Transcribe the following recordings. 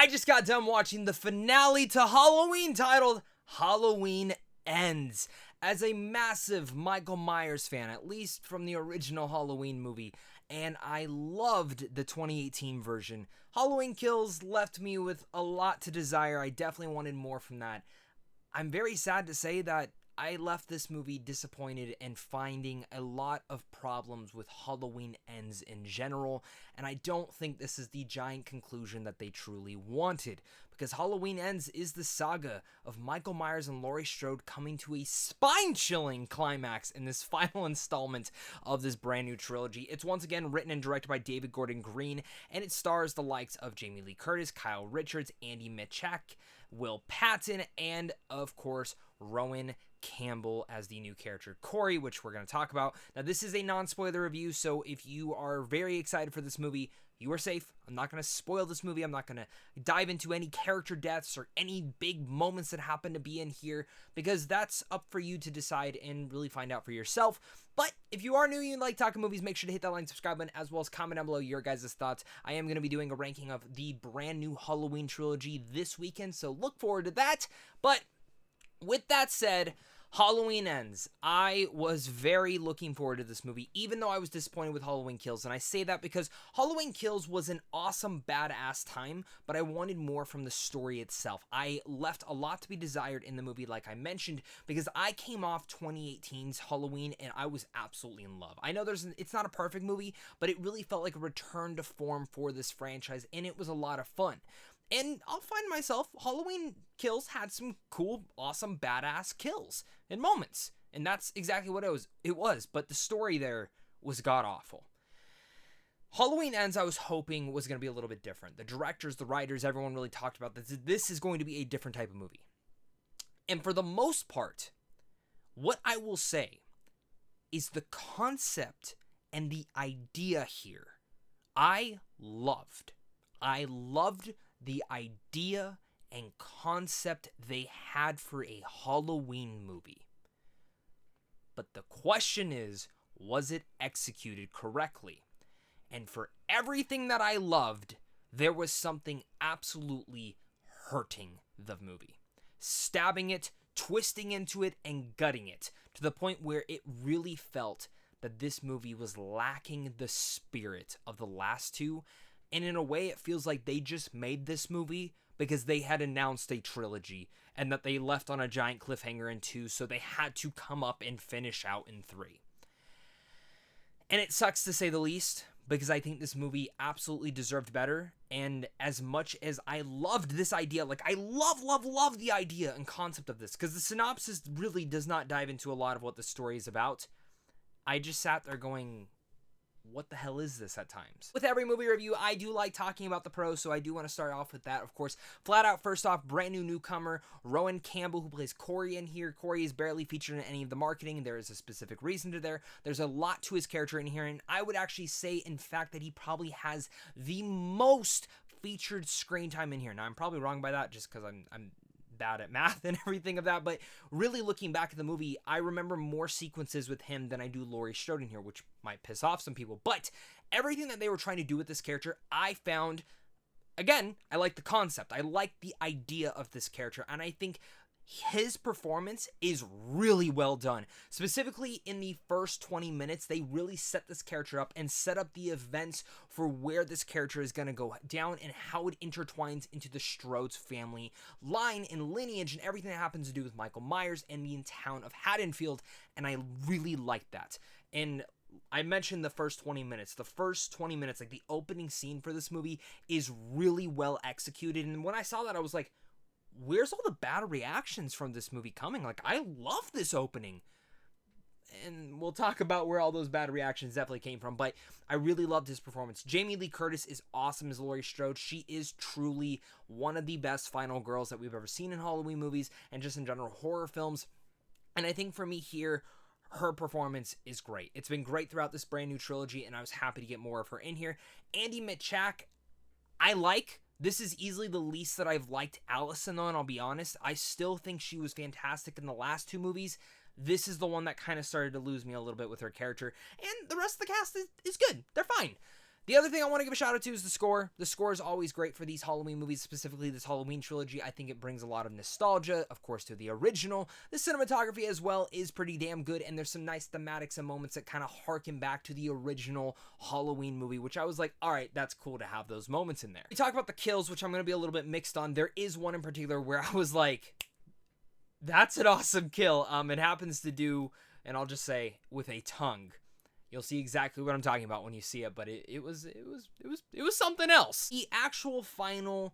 I just got done watching the finale to Halloween titled Halloween Ends. As a massive Michael Myers fan, at least from the original Halloween movie, and I loved the 2018 version. Halloween Kills left me with a lot to desire. I definitely wanted more from that. I'm very sad to say that I left this movie disappointed and finding a lot of problems with Halloween Ends in general, and I don't think this is the giant conclusion that they truly wanted, because Halloween Ends is the saga of Michael Myers and Laurie Strode coming to a spine-chilling climax in this final installment of this brand new trilogy. It's once again written and directed by David Gordon Green, and it stars the likes of Jamie Lee Curtis, Kyle Richards, Andy Mitchak, Will Patton, and of course Rowan Campbell as the new character Corey, which we're going to talk about. Now, this is a non-spoiler review, so if you are very excited for this movie, you are safe. I'm not going to spoil this movie. I'm not going to dive into any character deaths or any big moments that happen to be in here, because that's up for you to decide and really find out for yourself. But if you are new and you like talking movies, make sure to hit that like and subscribe button, as well as comment down below your guys' thoughts. I am going to be doing a ranking of the brand new Halloween trilogy this weekend, so look forward to that. But with that said, Halloween Ends. I was very looking forward to this movie, even though I was disappointed with Halloween Kills. And I say that because Halloween Kills was an awesome, badass time, but I wanted more from the story itself. I left a lot to be desired in the movie, like I mentioned, because I came off 2018's Halloween and I was absolutely in love. I know it's not a perfect movie, but it really felt like a return to form for this franchise, and it was a lot of fun. And I'll find myself, Halloween Kills had some cool, awesome, badass kills and moments. And that's exactly what it was. But the story there was god-awful. Halloween Ends, I was hoping, was going to be a little bit different. The directors, the writers, everyone really talked about this. This is going to be a different type of movie. And for the most part, what I will say is the concept and the idea here, I loved the idea and concept they had for a Halloween movie. But the question is, was it executed correctly? And for everything that I loved, there was something absolutely hurting the movie. Stabbing it, twisting into it, and gutting it, to the point where it really felt that this movie was lacking the spirit of the last two. And in a way, it feels like they just made this movie because they had announced a trilogy and that they left on a giant cliffhanger in 2, so they had to come up and finish out in 3. And it sucks to say the least, because I think this movie absolutely deserved better. And as much as I loved this idea, like I love the idea and concept of this, because the synopsis really does not dive into a lot of what the story is about, I just sat there going, what the hell is this at times? With every movie review, I do like talking about the pros, so I do want to start off with that, of course. Flat out, first off, brand new newcomer, Rowan Campbell, who plays Corey in here. Corey is barely featured in any of the marketing. There is a specific reason to there. There's a lot to his character in here, and I would actually say, in fact, that he probably has the most featured screen time in here. Now, I'm probably wrong by that, just because I'm bad at math and everything of that, but really looking back at the movie, I remember more sequences with him than I do Laurie Strode in here, which might piss off some people. But everything that they were trying to do with this character, I found, again, I like the concept. I like the idea of this character, and I think his performance is really well done. Specifically in the first 20 minutes, they really set this character up and set up the events for where this character is going to go down and how it intertwines into the Strode's family line and lineage and everything that happens to do with Michael Myers and the town of Haddonfield, and I really like that. And I mentioned the first 20 minutes. The first 20 minutes, like the opening scene for this movie, is really well executed, and when I saw that, I was like, where's all the bad reactions from this movie coming? Like, I love this opening. And we'll talk about where all those bad reactions definitely came from, but I really loved his performance. Jamie Lee Curtis is awesome as Laurie Strode. She is truly one of the best final girls that we've ever seen in Halloween movies and just in general horror films. And I think for me here, her performance is great. It's been great throughout this brand new trilogy, and I was happy to get more of her in here. Andy Mitchak, I like. This is easily the least that I've liked Allison on, I'll be honest. I still think she was fantastic in the last 2 movies. This is the one that kind of started to lose me a little bit with her character. And the rest of the cast is good. They're fine. The other thing I want to give a shout out to is the score. The score is always great for these Halloween movies, specifically this Halloween trilogy. I think it brings a lot of nostalgia, of course, to the original. The cinematography as well is pretty damn good, and there's some nice thematics and moments that kind of harken back to the original Halloween movie, which I was like, all right, that's cool to have those moments in there. We talk about the kills, which I'm going to be a little bit mixed on. There is one in particular where I was like, that's an awesome kill. It happens to do, and I'll just say, with a tongue. You'll see exactly what I'm talking about when you see it, but it was something else. The actual final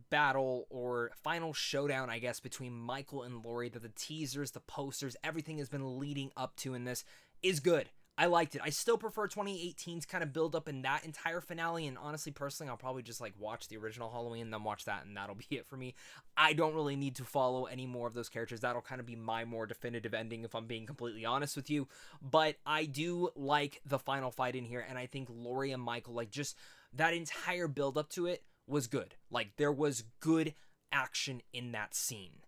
battle or final showdown, I guess, between Michael and Laurie, that the teasers, the posters, everything has been leading up to in this is good. I liked it. I still prefer 2018's kind of build up in that entire finale, and honestly, personally, I'll probably just like watch the original Halloween and then watch that, and that'll be it for me. I don't really need to follow any more of those characters. That'll kind of be my more definitive ending if I'm being completely honest with you. But I do like the final fight in here, and I think Laurie and Michael, like, just that entire build up to it was good. Like, there was good action in that scene.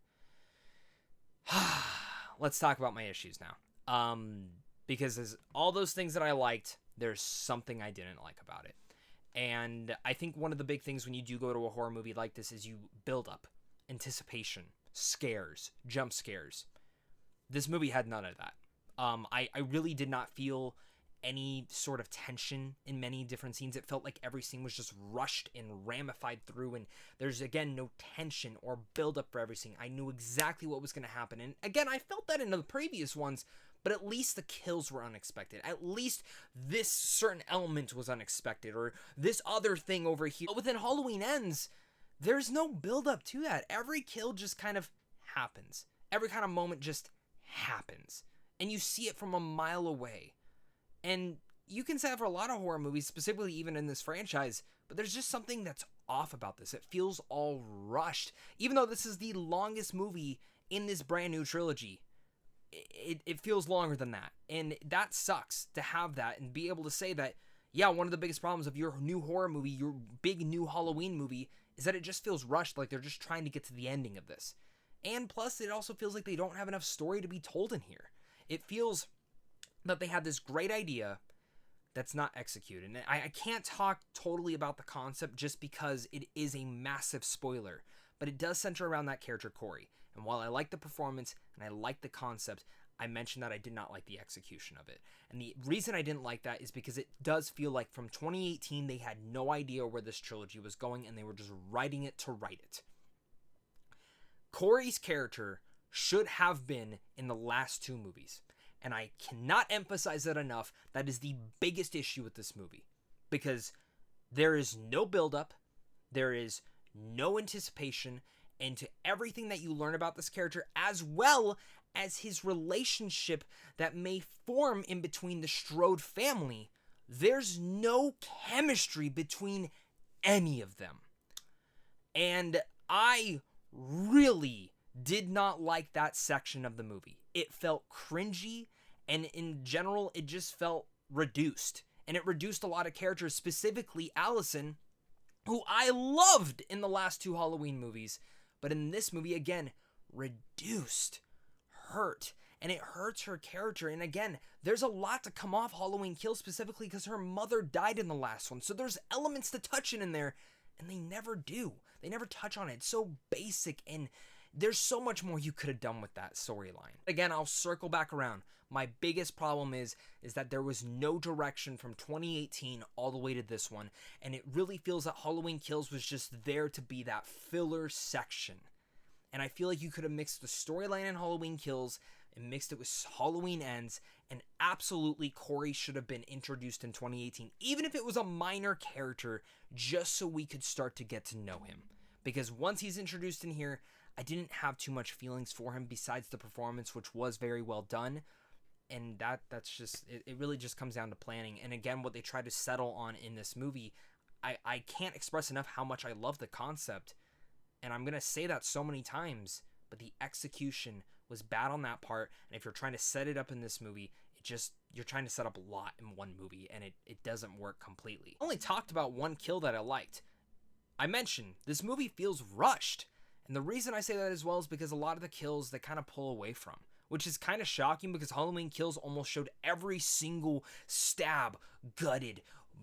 Let's talk about my issues now. Because as all those things that I liked, there's something I didn't like about it. And I think one of the big things when you do go to a horror movie like this is you build up anticipation, scares, jump scares. This movie had none of that. I really did not feel any sort of tension in many different scenes. It felt like every scene was just rushed and ramified through, and there's, again, no tension or build up for every scene. I knew exactly what was going to happen. And again, I felt that in the previous ones, but at least the kills were unexpected. At least this certain element was unexpected, or this other thing over here. But within Halloween Ends, there's no build up to that. Every kill just kind of happens. Every kind of moment just happens. And you see it from a mile away. And you can say that for a lot of horror movies, specifically even in this franchise, but there's just something that's off about this. It feels all rushed. Even though this is the longest movie in this brand new trilogy, it feels longer than that. And that sucks to have that and be able to say that, yeah, one of the biggest problems of your new horror movie, your big new Halloween movie, is that it just feels rushed, like they're just trying to get to the ending of this. And plus, it also feels like they don't have enough story to be told in here. It feels that they had this great idea that's not executed. And I can't talk totally about the concept just because it is a massive spoiler, but it does center around that character, Corey. And while I like the performance and I like the concept, I mentioned that I did not like the execution of it. And the reason I didn't like that is because it does feel like from 2018, they had no idea where this trilogy was going, and they were just writing it to write it. Corey's character should have been in the last two movies. And I cannot emphasize that enough. That is the biggest issue with this movie. Because there is no buildup, there is no anticipation, and to everything that you learn about this character, as well as his relationship that may form in between the Strode family, there's no chemistry between any of them. And I really did not like that section of the movie. It felt cringy, and in general, it just felt reduced. And it reduced a lot of characters, specifically Allison, who I loved in the last two Halloween movies. But in this movie, again, reduced, hurt, and it hurts her character. And again, there's a lot to come off Halloween Kills, specifically because her mother died in the last one. So there's elements to touch in there, and they never do. They never touch on it. It's so basic, and there's so much more you could have done with that storyline. Again, I'll circle back around. My biggest problem is that there was no direction from 2018 all the way to this one, and it really feels that Halloween Kills was just there to be that filler section. And I feel like you could have mixed the storyline in Halloween Kills and mixed it with Halloween Ends, and absolutely Corey should have been introduced in 2018, even if it was a minor character, just so we could start to get to know him. Because once he's introduced in here, I didn't have too much feelings for him besides the performance, which was very well done. And that's just, it really just comes down to planning. And again, what they try to settle on in this movie, I can't express enough how much I love the concept. And I'm going to say that so many times, but the execution was bad on that part. And if you're trying to set it up in this movie, you're trying to set up a lot in one movie, and it doesn't work completely. I only talked about one kill that I liked. I mentioned, this movie feels rushed. And the reason I say that as well is because a lot of the kills they kind of pull away from, which is kind of shocking because Halloween Kills almost showed every single stab, gutted,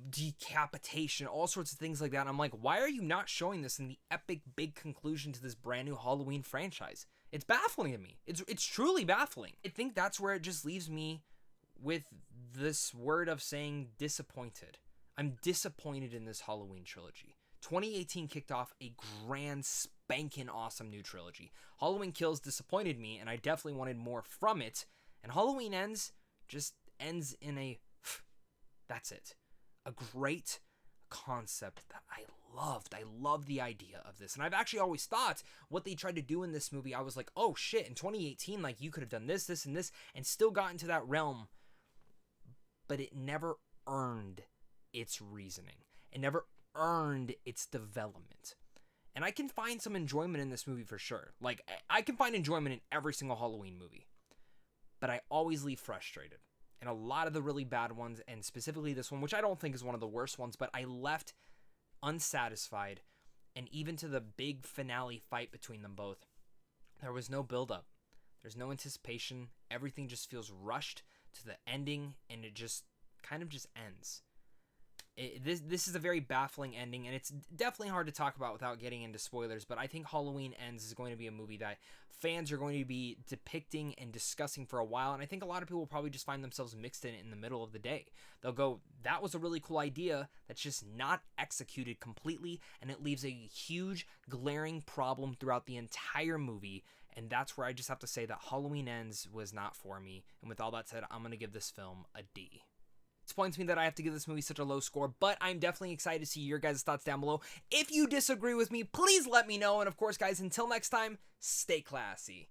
decapitation, all sorts of things like that. And I'm like, why are you not showing this in the epic big conclusion to this brand new Halloween franchise? It's baffling to me. It's truly baffling. I think that's where it just leaves me with this word of saying disappointed. I'm disappointed in this Halloween trilogy. 2018 kicked off a grand spanking awesome new trilogy. Halloween Kills disappointed me, and I definitely wanted more from it. And Halloween Ends just ends in a that's it. A great concept that I loved. I love the idea of this. And I've actually always thought what they tried to do in this movie, I was like, oh shit, in 2018, like you could have done this, this, and this, and still got into that realm. But it never earned its reasoning. It never earned its development. And I can find some enjoyment in this movie for sure. Like, I can find enjoyment in every single Halloween movie. But I always leave frustrated. And a lot of the really bad ones, and specifically this one, which I don't think is one of the worst ones, but I left unsatisfied. And even to the big finale fight between them both, there was no build-up. There's no anticipation. Everything just feels rushed to the ending, and it just kind of just ends. This is a very baffling ending, and it's definitely hard to talk about without getting into spoilers, but I think Halloween Ends is going to be a movie that fans are going to be depicting and discussing for a while, and I think a lot of people will probably just find themselves mixed in it in the middle of the day. They'll go, that was a really cool idea that's just not executed completely, and it leaves a huge, glaring problem throughout the entire movie, and that's where I just have to say that Halloween Ends was not for me, and with all that said, I'm going to give this film a D. Disappoints me that I have to give this movie such a low score, but I'm definitely excited to see your guys' thoughts down below. If you disagree with me, please let me know. And of course, guys, until next time, stay classy.